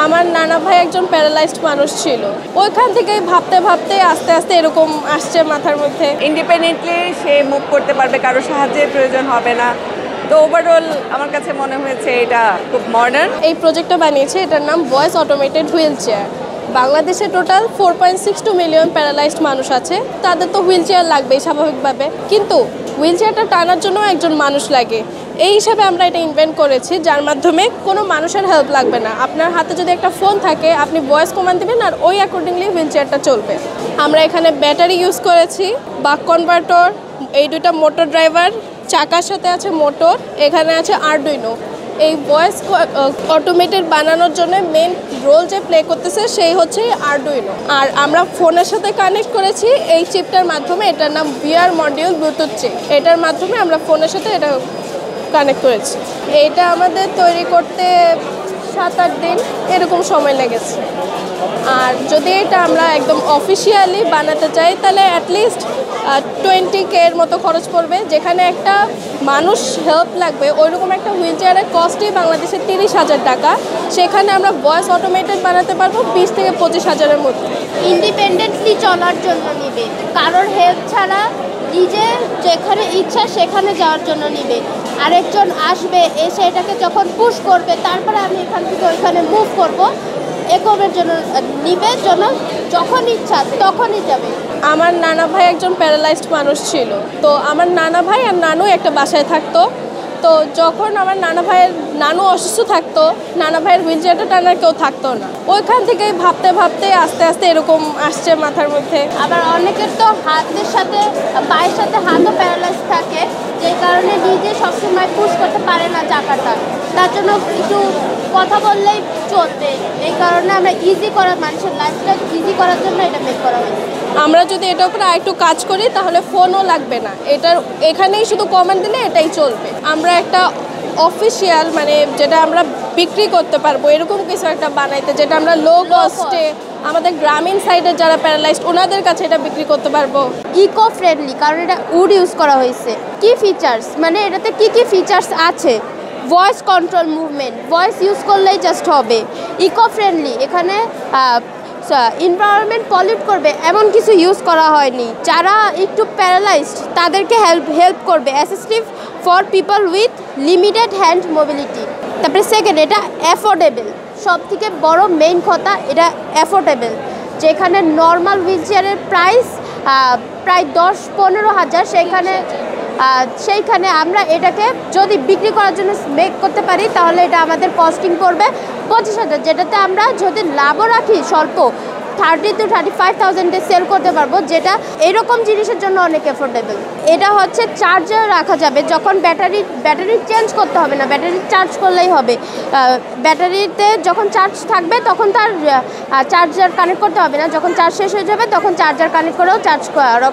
আমার নানা ভাই একজন প্যারালাইজড মানুষ ছিল, ওইখান থেকেই ভাবতে ভাবতে আস্তে আস্তে এরকম আসছে মাথার মধ্যে। ইন্ডিপেন্ডেন্টলি সে মুভ করতে পারবে, কারো সাহায্যের প্রয়োজন হবে না। তো ওভারঅল আমার কাছে মনে হয়েছে এটা খুব মডার্ন। এই প্রজেক্টটা বানিয়েছে, এটার নাম ভয়েস অটোমেটেড হুইল চেয়ার। বাংলাদেশে টোটাল 4.62 মিলিয়ন প্যারালাইজড মানুষ আছে, তাদের তো হুইল চেয়ার লাগবেই স্বাভাবিকভাবে, কিন্তু হুইল চেয়ারটা টানার জন্য একজন মানুষ লাগে। এই হিসাবে আমরা এটা ইনভেন্ট করেছি, যার মাধ্যমে কোনো মানুষের হেল্প লাগবে না। আপনার হাতে যদি একটা ফোন থাকে, আপনি ভয়েস কমান্ড দেবেন আর ওই অ্যাকর্ডিংলি হুইল চেয়ারটা চলবে। আমরা এখানে ব্যাটারি ইউজ করেছি, বাক কনভার্টর, এই দুইটা মোটর ড্রাইভার, চাকার সাথে আছে মোটর, এখানে আছে আরডুইনো। এই ভয়েস অটোমেটেড বানানোর জন্য মেন রোল যে প্লে করতেছে সেই হচ্ছে আরডুইনো। আর আমরা ফোনের সাথে কানেক্ট করেছি এই চিপটার মাধ্যমে, এটার নাম ভিআর মডিউল ব্লুটুথ চিপ। এটার মাধ্যমে আমরা ফোনের সাথে এটা কানেক্ট করেছি। এটা আমাদের তৈরি করতে 7-8 দিন এরকম সময় লেগেছে। আর যদি এটা আমরা একদম অফিসিয়ালি বানাতে চাই তাহলে অ্যাটলিস্ট 20K এর মতো খরচ পড়বে। যেখানে একটা মানুষ হেল্প লাগবে, ওইরকম একটা হুইল চেয়ারের কস্টই বাংলাদেশে 30,000 টাকা, সেখানে আমরা ভয়েস অটোমেটেড বানাতে পারবো 20 থেকে 25,000-এর মধ্যে। ইন্ডিপেন্ডেন্টলি চলার জন্য নিবে, কারোর হেল্প ছাড়া নিজে যেখানে ইচ্ছা সেখানে যাওয়ার জন্য নিবে। আরেকজন আসবে, এসে এটাকে যখন পুশ করবে, তারপরে আমি এখান থেকে ওইখানে মুভ করব, এগোনোর জন্য নিবে, জন্য যখন ইচ্ছা তখনই যাবে। আমার নানা ভাই একজন প্যারালাইজড মানুষ ছিল, তো আমার নানা ভাই আর নানু একটা বাসায় থাকতো। তো যখন আমার নানু অসুস্থ থাকতো, নানা ভাইয়ের হুইল চেয়ারটা টানার কেউ থাকতো না, ওইখান থেকেই ভাবতে ভাবতে আস্তে আস্তে এরকম আসছে মাথার মধ্যে। আবার অনেকের তো হাতের সাথে পায়ের সাথে হাতও প্যারালাইজ থাকে, যে কারণে নিজে সবসময় পুশ করতে পারে না চাকাটা, তার জন্য একটু কথা বললেই চলবে। এই কারণে আমরা মানুষের লাইফটা ইজি করার জন্য এটা মেক করা হয়েছে। আমরা যদি এটার উপরে আরেকটু কাজ করি তাহলে ফোনও লাগবে না, এখানেই শুধু কমান্ড দিলে এটাই চলবে। আমরা একটা অফিসিয়াল মানে যেটা আমরা বিক্রি করতে পারবো এরকম কিছু একটা বানাইতে, যেটা আমরা লো কস্টে আমাদের গ্রামীণ সাইডের যারা প্যারালাইজড ওনাদের কাছে এটা বিক্রি করতে পারবো। ইকো ফ্রেন্ডলি, কারণ এটা উড ইউজ করা হয়েছে। কি ফিচার্স, মানে এটাতে কি কি ফিচার্স আছে? Voice control movement, voice use করলেই জাস্ট হবে। ইকো ফ্রেন্ডলি, এখানে এনভায়রনমেন্ট পলিউট করবে এমন কিছু ইউজ করা হয়নি। যারা একটু প্যারালাইজড তাদেরকে হেল্প করবে, assistive for people with limited hand mobility. তারপরে সেকেন্ড, এটা অ্যাফোর্ডেবল। সব থেকে বড় মেইন কথা, এটা অ্যাফোর্ডেবল। যেখানে নর্মাল হুইল চেয়ারের প্রাইস প্রায় 10-15 হাজার, সেইখানে আমরা এটাকে যদি বিক্রি করার জন্য মেক করতে পারি তাহলে এটা আমাদের কস্টিং পড়বে 25,000, যেটাতে আমরা যদি লাভও রাখি স্বল্প 30 to 35,000-এ সেল করতে পারবো, যেটা এরকম জিনিসের জন্য অনেক এফোর্ডেবল। এটা হচ্ছে চার্জার রাখা যাবে, যখন ব্যাটারি চেঞ্জ করতে হবে না, ব্যাটারি চার্জ করলেই হবে। ব্যাটারিতে যখন চার্জ থাকবে তখন তার চার্জার কানেক্ট করতে হবে না, যখন চার্জ শেষ হয়ে যাবে তখন চার্জার কানেক্ট করেও চার্জ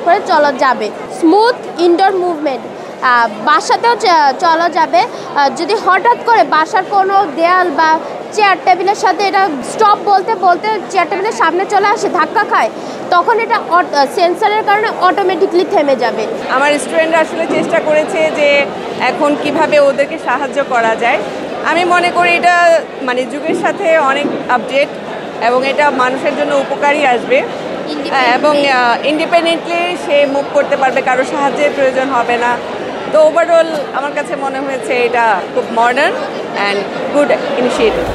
করে চলা যাবে। স্মুথ ইনডোর মুভমেন্ট, বাসাতেও চলা যাবে। যদি হঠাৎ করে বাসার কোনো দেয়াল বা চেয়ার টেবিলের সাথে এটা স্টপ বলতে বলতে চেয়ার টেবিলের সামনে চলে আসে, ধাক্কা খায়, তখন এটা সেন্সারের কারণে অটোমেটিকলি থেমে যাবে। আমার স্টুডেন্টরা আসলে চেষ্টা করেছে যে এখন কিভাবে ওদেরকে সাহায্য করা যায়। আমি মনে করি এটা মানে যুগের সাথে অনেক আপডেট এবং এটা মানুষের জন্য উপকারী আসবে, এবং ইন্ডিপেন্ডেন্টলি সে মুভ করতে পারবে, কারো সাহায্যের প্রয়োজন হবে না। তো ওভারঅল আমার কাছে মনে হয়েছে এটা খুব মডার্ন অ্যান্ড গুড ইনিশিয়েটিভ।